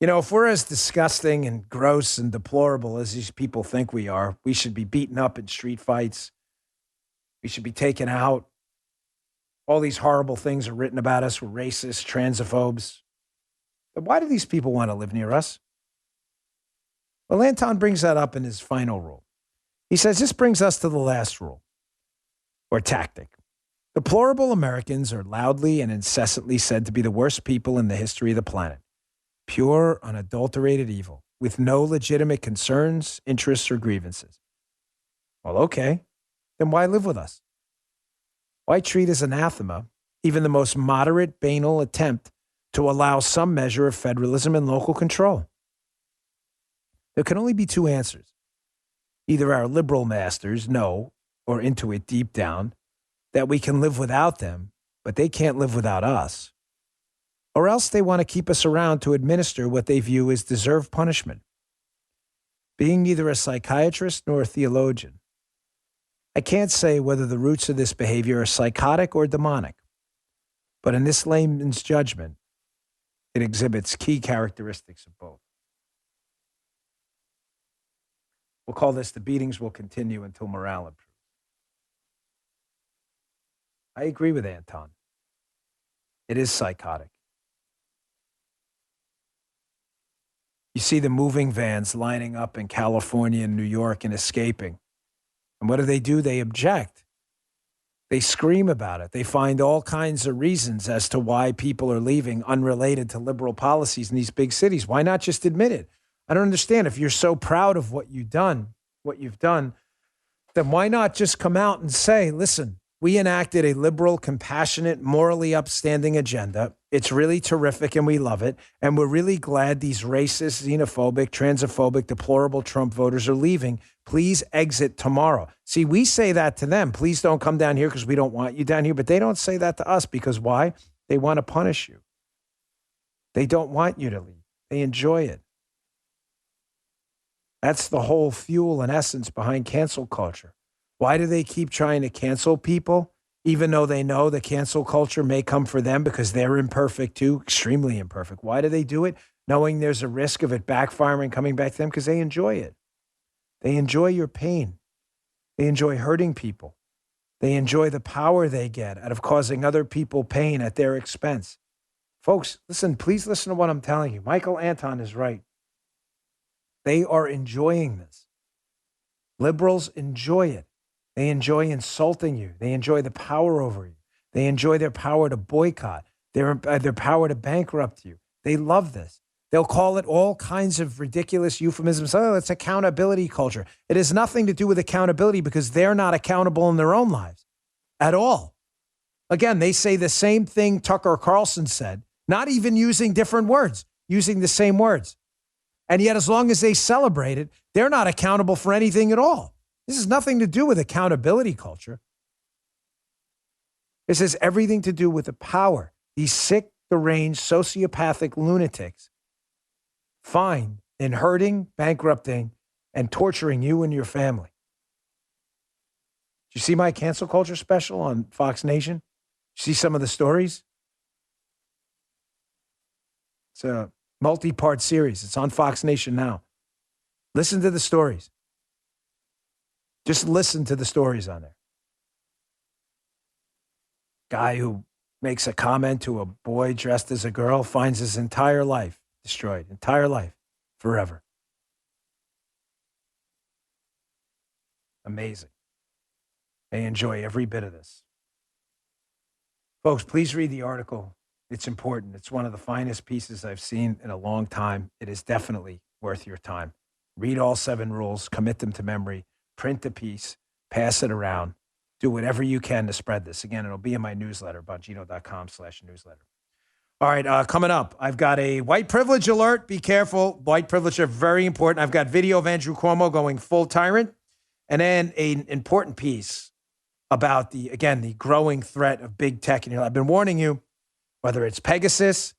If we're as disgusting and gross and deplorable as these people think we are, we should be beaten up in street fights. We should be taken out. All these horrible things are written about us. We're racist, transophobes. But why do these people want to live near us? Well, Anton brings that up in his final rule. He says this brings us to the last rule, or tactic. Deplorable Americans are loudly and incessantly said to be the worst people in the history of the planet. Pure, unadulterated evil, with no legitimate concerns, interests, or grievances. Well, okay. Then why live with us? Why treat as anathema even the most moderate, banal attempt to allow some measure of federalism and local control? There can only be two answers. Either our liberal masters know, or intuit deep down, that we can live without them, but they can't live without us. Or else they want to keep us around to administer what they view as deserved punishment. Being neither a psychiatrist nor a theologian, I can't say whether the roots of this behavior are psychotic or demonic, but in this layman's judgment, it exhibits key characteristics of both. We'll call this the beatings will continue until morale improves. I agree with Anton. It is psychotic. You see the moving vans lining up in California and New York and escaping. And what do? They object. They scream about it. They find all kinds of reasons as to why people are leaving unrelated to liberal policies in these big cities. Why not just admit it? I don't understand. If you're so proud of what you've done, then why not just come out and say, listen, we enacted a liberal, compassionate, morally upstanding agenda. It's really terrific and we love it. And we're really glad these racist, xenophobic, transphobic, deplorable Trump voters are leaving. Please exit tomorrow. See, we say that to them. Please don't come down here because we don't want you down here. But they don't say that to us because why? They want to punish you. They don't want you to leave. They enjoy it. That's the whole fuel and essence behind cancel culture. Why do they keep trying to cancel people, even though they know the cancel culture may come for them because they're imperfect too, extremely imperfect? Why do they do it? Knowing there's a risk of it backfiring, coming back to them, because they enjoy it. They enjoy your pain. They enjoy hurting people. They enjoy the power they get out of causing other people pain at their expense. Folks, listen, please listen to what I'm telling you. Michael Anton is right. They are enjoying this. Liberals enjoy it. They enjoy insulting you. They enjoy the power over you. They enjoy their power to boycott, their power to bankrupt you. They love this. They'll call it all kinds of ridiculous euphemisms. Oh, it's accountability culture. It has nothing to do with accountability because they're not accountable in their own lives at all. Again, they say the same thing Tucker Carlson said, not even using different words, using the same words. And yet, as long as they celebrate it, they're not accountable for anything at all. This has nothing to do with accountability culture. This has everything to do with the power these sick, deranged, sociopathic lunatics find in hurting, bankrupting, and torturing you and your family. Did you see my cancel culture special on Fox Nation? See some of the stories? It's a multi-part series. It's on Fox Nation now. Listen to the stories. Just listen to the stories on there. Guy who makes a comment to a boy dressed as a girl finds his entire life destroyed. Entire life. Forever. Amazing. They enjoy every bit of this. Folks, please read the article. It's important. It's one of the finest pieces I've seen in a long time. It is definitely worth your time. Read all 7 rules, commit them to memory, print the piece, pass it around, do whatever you can to spread this. Again, it'll be in my newsletter, bongino.com/newsletter. All right, coming up, I've got a white privilege alert. Be careful. White privilege are very important. I've got video of Andrew Cuomo going full tyrant, and then an important piece about the growing threat of big tech. And I've been warning you, whether it's Pegasus,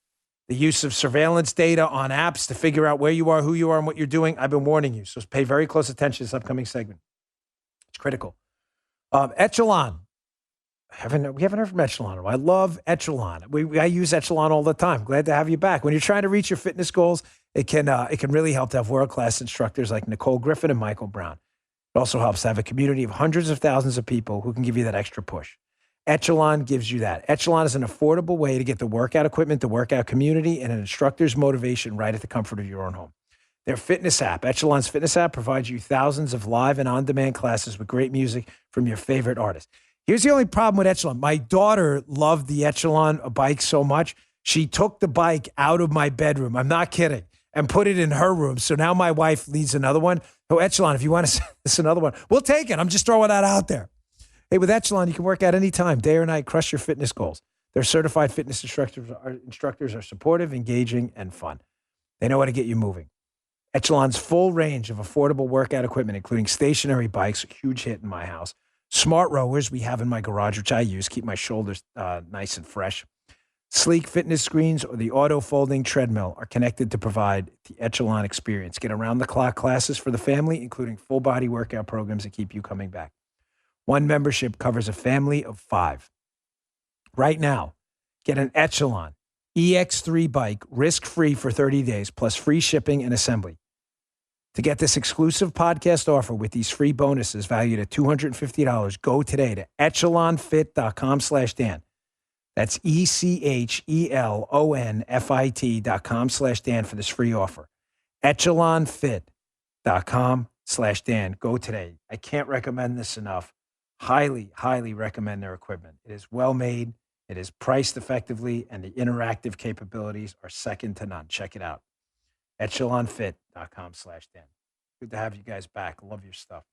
the use of surveillance data on apps to figure out where you are, who you are, and what you're doing. I've been warning you. So pay very close attention to this upcoming segment. It's critical. Echelon. We haven't heard from Echelon. I love Echelon. I use Echelon all the time. Glad to have you back. When you're trying to reach your fitness goals, it can really help to have world-class instructors like Nicole Griffin and Michael Brown. It also helps to have a community of hundreds of thousands of people who can give you that extra push. Echelon gives you that. Echelon is an affordable way to get the workout equipment, the workout community, and an instructor's motivation right at the comfort of your own home. Their fitness app, Echelon's fitness app, provides you thousands of live and on-demand classes with great music from your favorite artists. Here's the only problem with Echelon. My daughter loved the Echelon bike so much, she took the bike out of my bedroom. I'm not kidding. And put it in her room. So now my wife needs another one. Oh, Echelon, if you want to send us another one, we'll take it. I'm just throwing that out there. Hey, with Echelon, you can work out anytime, day or night, crush your fitness goals. Their certified fitness instructors are supportive, engaging, and fun. They know how to get you moving. Echelon's full range of affordable workout equipment, including stationary bikes, a huge hit in my house, smart rowers we have in my garage, which I use, keep my shoulders nice and fresh. Sleek fitness screens or the auto-folding treadmill are connected to provide the Echelon experience. Get around-the-clock classes for the family, including full-body workout programs that keep you coming back. One membership covers a family of 5. Right now, get an Echelon EX3 bike risk-free for 30 days, plus free shipping and assembly. To get this exclusive podcast offer with these free bonuses valued at $250, go today to echelonfit.com/Dan. That's ECHELONFIT.com/Dan for this free offer. echelonfit.com/Dan. Go today. I can't recommend this enough. Highly, highly recommend their equipment. It is well made. It is priced effectively, and the interactive capabilities are second to none. Check it out. EchelonFit.com/Dan. Good to have you guys back. Love your stuff.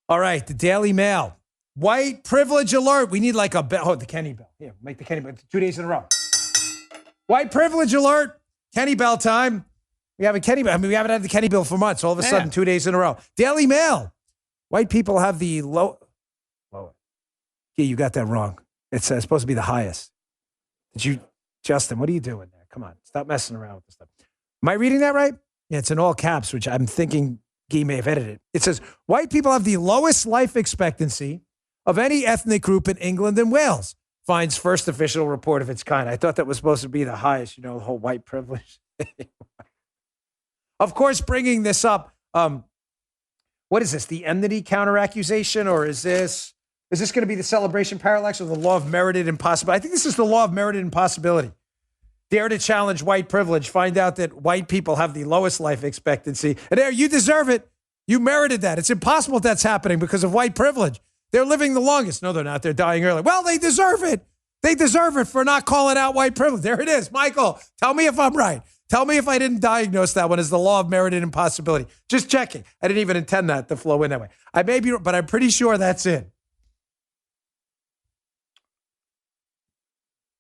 All right, the Daily Mail. White privilege alert. We need like a bell. Oh, the Kenny bell. Here, make the Kenny bell 2 days in a row. White privilege alert. Kenny bell time. We have a Kenny bell. I mean, we haven't had the Kenny bell for months. All of a sudden, 2 days in a row. Daily Mail. White people have the low. Yeah, you got that wrong. It's supposed to be the highest. Justin, what are you doing there? Come on. Stop messing around with this stuff. Am I reading that right? Yeah, it's in all caps, which I'm thinking Guy may have edited. It says, white people have the lowest life expectancy of any ethnic group in England and Wales. Finds first official report of its kind. I thought that was supposed to be the highest, the whole white privilege. Of course, bringing this up, what is this, the enmity counter-accusation, or is this going to be the celebration parallax or the law of merited impossibility? I think this is the law of merited impossibility. Dare to challenge white privilege. Find out that white people have the lowest life expectancy. And there, you deserve it. You merited that. It's impossible that's happening because of white privilege. They're living the longest. No, they're not. They're dying early. Well, they deserve it. They deserve it for not calling out white privilege. There it is. Michael, tell me if I'm right. Tell me if I didn't diagnose that one as the law of merited impossibility. Just checking. I didn't even intend that to flow in that way. I may be, but I'm pretty sure that's it.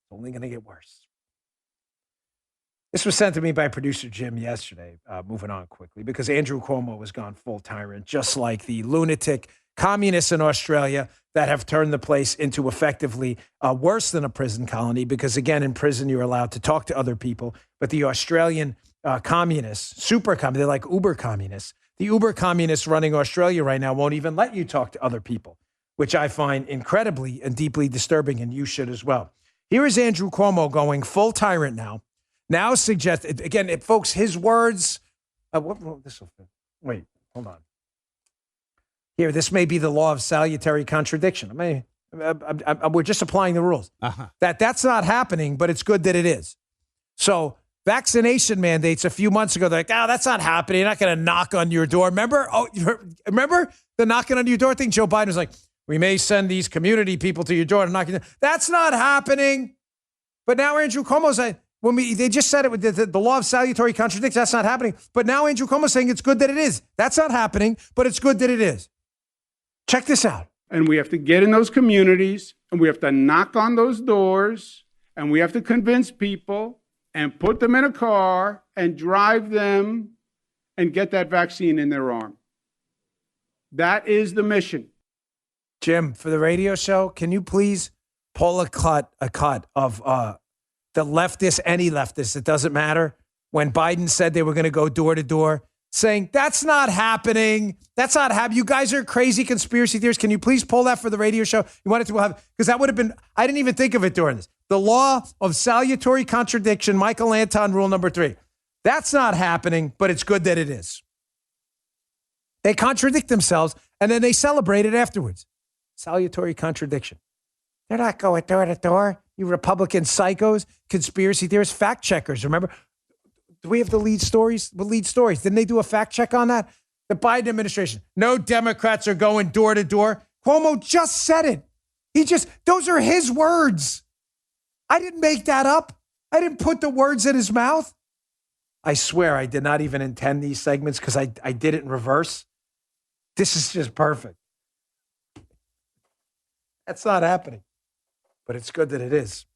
It's only going to get worse. This was sent to me by producer Jim yesterday, moving on quickly, because Andrew Cuomo was gone full tyrant, just like the lunatic communists in Australia that have turned the place into effectively worse than a prison colony, because, again, in prison you're allowed to talk to other people, but the Australian communists, super communists, they're like uber communists. The uber communists running Australia right now won't even let you talk to other people, which I find incredibly and deeply disturbing, and you should as well. Here is Andrew Cuomo going full tyrant now. Now suggest, again, folks, his words. Wait, hold on. Here, this may be the law of salutary contradiction. We're just applying the rules. That's not happening, but it's good that it is. So vaccination mandates a few months ago, they're like, that's not happening. You're not going to knock on your door. Remember the knocking on your door thing? Joe Biden was like, we may send these community people to your door to knock on your door. That's not happening. But now Andrew Cuomo's saying, they just said it with the law of salutary contradiction. That's not happening. But now Andrew Cuomo's saying it's good that it is. That's not happening, but it's good that it is. Check this out. And we have to get in those communities, and we have to knock on those doors, and we have to convince people and put them in a car and drive them and get that vaccine in their arm. That is the mission. Jim, for the radio show, can you please pull a cut of the leftist, any leftist, it doesn't matter, when Biden said they were going to go door to door, saying, that's not happening. That's not happening. You guys are crazy conspiracy theorists. Can you please pull that for the radio show? You wanted to have, because that would have been, I didn't even think of it during this. The law of salutary contradiction, Michael Anton, rule number 3. That's not happening, but it's good that it is. They contradict themselves, and then they celebrate it afterwards. Salutary contradiction. They're not going door to door. You Republican psychos, conspiracy theorists, fact checkers. Remember, do we have the lead stories? The lead stories. Didn't they do a fact check on that? The Biden administration. No Democrats are going door to door. Cuomo just said it. Those are his words. I didn't make that up. I didn't put the words in his mouth. I swear I did not even intend these segments because I did it in reverse. This is just perfect. That's not happening. But it's good that it is.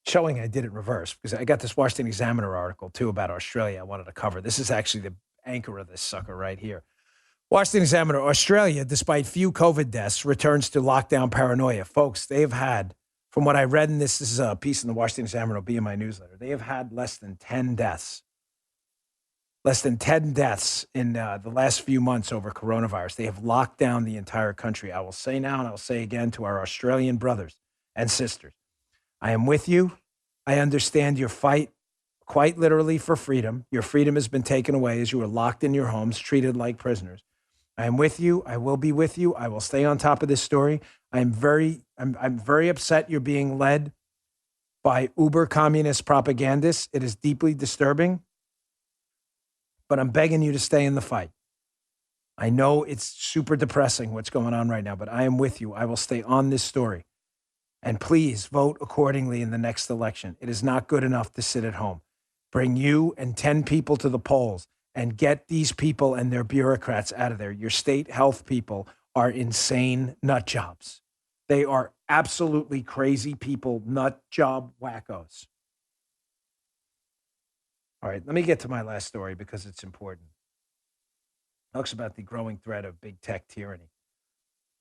Showing I did it in reverse, because I got this Washington Examiner article, too, about Australia I wanted to cover. This is actually the anchor of this sucker right here. Washington Examiner, Australia, despite few COVID deaths, returns to lockdown paranoia. Folks, they have had, from what I read in this is a piece in the Washington Examiner, it'll be in my newsletter, they have had less than 10 deaths. Less than 10 deaths in the last few months over coronavirus. They have locked down the entire country. I will say now, and I'll say again to our Australian brothers and sisters, I am with you. I understand your fight, quite literally, for freedom. Your freedom has been taken away as you are locked in your homes, treated like prisoners. I am with you. I will be with you. I will stay on top of this story. I'm very upset you're being led by uber communist propagandists. It is deeply disturbing. But I'm begging you to stay in the fight. I know it's super depressing what's going on right now, but I am with you. I will stay on this story. And please vote accordingly in the next election. It is not good enough to sit at home. Bring you and 10 people to the polls and get these people and their bureaucrats out of there. Your state health people are insane nut jobs. They are absolutely crazy people, nut job wackos. All right, let me get to my last story because it's important. It talks about the growing threat of big tech tyranny.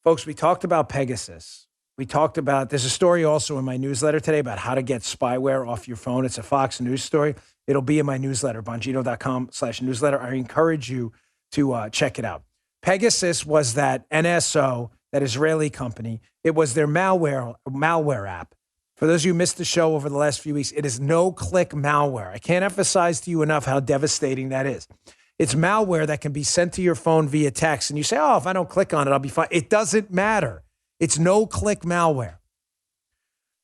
Folks, we talked about Pegasus. We talked about, there's a story also in my newsletter today about how to get spyware off your phone. It's a Fox News story. It'll be in my newsletter, bongino.com/newsletter. I encourage you to check it out. Pegasus was that NSO, that Israeli company. It was their malware app. For those of you who missed the show over the last few weeks, it is no-click malware. I can't emphasize to you enough how devastating that is. It's malware that can be sent to your phone via text, and you say, oh, if I don't click on it, I'll be fine. It doesn't matter. It's no-click malware.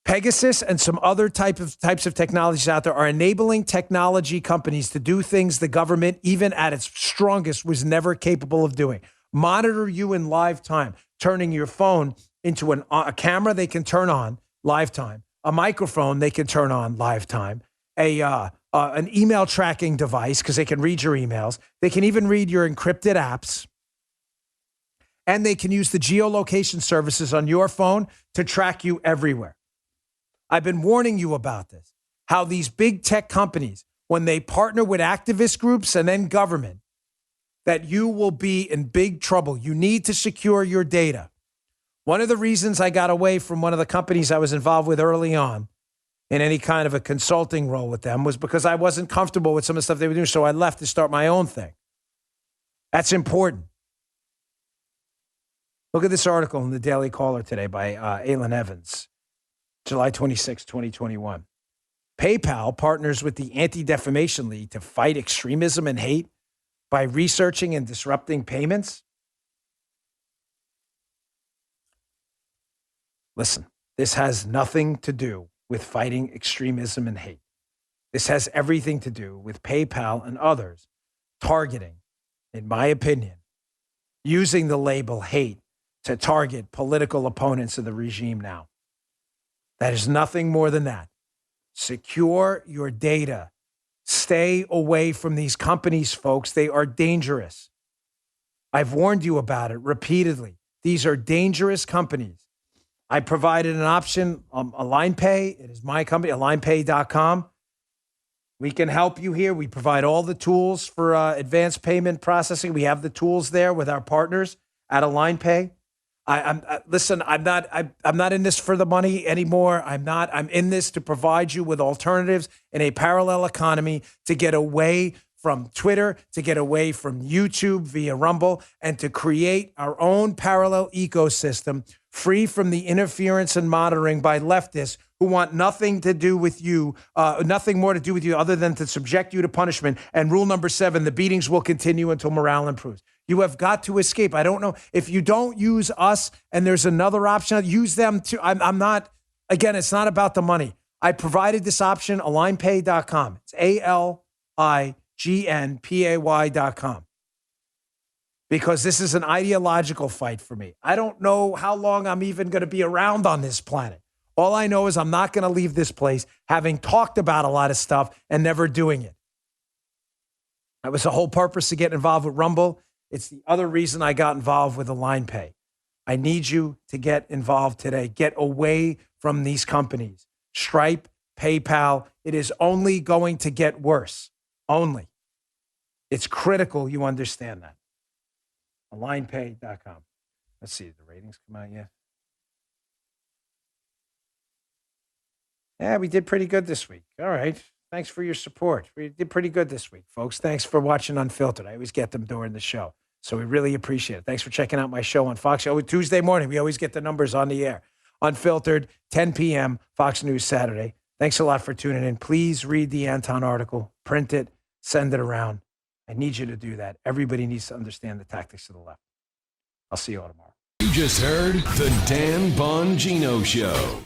Pegasus and some other types of technologies out there are enabling technology companies to do things the government, even at its strongest, was never capable of doing. Monitor you in live time, turning your phone into a camera they can turn on live time, a microphone they can turn on live time, an email tracking device because they can read your emails. They can even read your encrypted apps. And they can use the geolocation services on your phone to track you everywhere. I've been warning you about this, how these big tech companies, when they partner with activist groups and then government, that you will be in big trouble. You need to secure your data. One of the reasons I got away from one of the companies I was involved with early on in any kind of a consulting role with them was because I wasn't comfortable with some of the stuff they were doing, so I left to start my own thing. That's important. Look at this article in the Daily Caller today by Alan Evans, July 26, 2021. PayPal partners with the Anti-Defamation League to fight extremism and hate by researching and disrupting payments. Listen, this has nothing to do with fighting extremism and hate. This has everything to do with PayPal and others targeting, in my opinion, using the label hate to target political opponents of the regime now. That is nothing more than that. Secure your data. Stay away from these companies, folks. They are dangerous. I've warned you about it repeatedly. These are dangerous companies. I provided an option, AlignPay. It is my company, alignpay.com. We can help you here. We provide all the tools for advanced payment processing. We have the tools there with our partners at AlignPay. Listen, I'm not in this for the money anymore. I'm in this to provide you with alternatives in a parallel economy to get away from Twitter, to get away from YouTube via Rumble, and to create our own parallel ecosystem free from the interference and monitoring by leftists who want nothing to do with you, nothing more to do with you other than to subject you to punishment. And rule number 7, the beatings will continue until morale improves. You have got to escape. I don't know if you don't use us and there's another option, use them too. I'm not, again, it's not about the money. I provided this option, alignpay.com. It's ALIGNPAY.com. Because this is an ideological fight for me. I don't know how long I'm even going to be around on this planet. All I know is I'm not going to leave this place having talked about a lot of stuff and never doing it. That was the whole purpose to get involved with Rumble. It's the other reason I got involved with AlignPay. I need you to get involved today. Get away from these companies. Stripe, PayPal. It is only going to get worse. Only. It's critical you understand that. AlignPay.com. Let's see, the ratings come out yet? Yeah, we did pretty good this week. All right. Thanks for your support. We did pretty good this week, folks. Thanks for watching Unfiltered. I always get them during the show, so we really appreciate it. Thanks for checking out my show on Fox. Tuesday morning, we always get the numbers on the air. Unfiltered, 10 p.m., Fox News Saturday. Thanks a lot for tuning in. Please read the Anton article, print it, send it around. I need you to do that. Everybody needs to understand the tactics of the left. I'll see you all tomorrow. You just heard The Dan Bongino Show.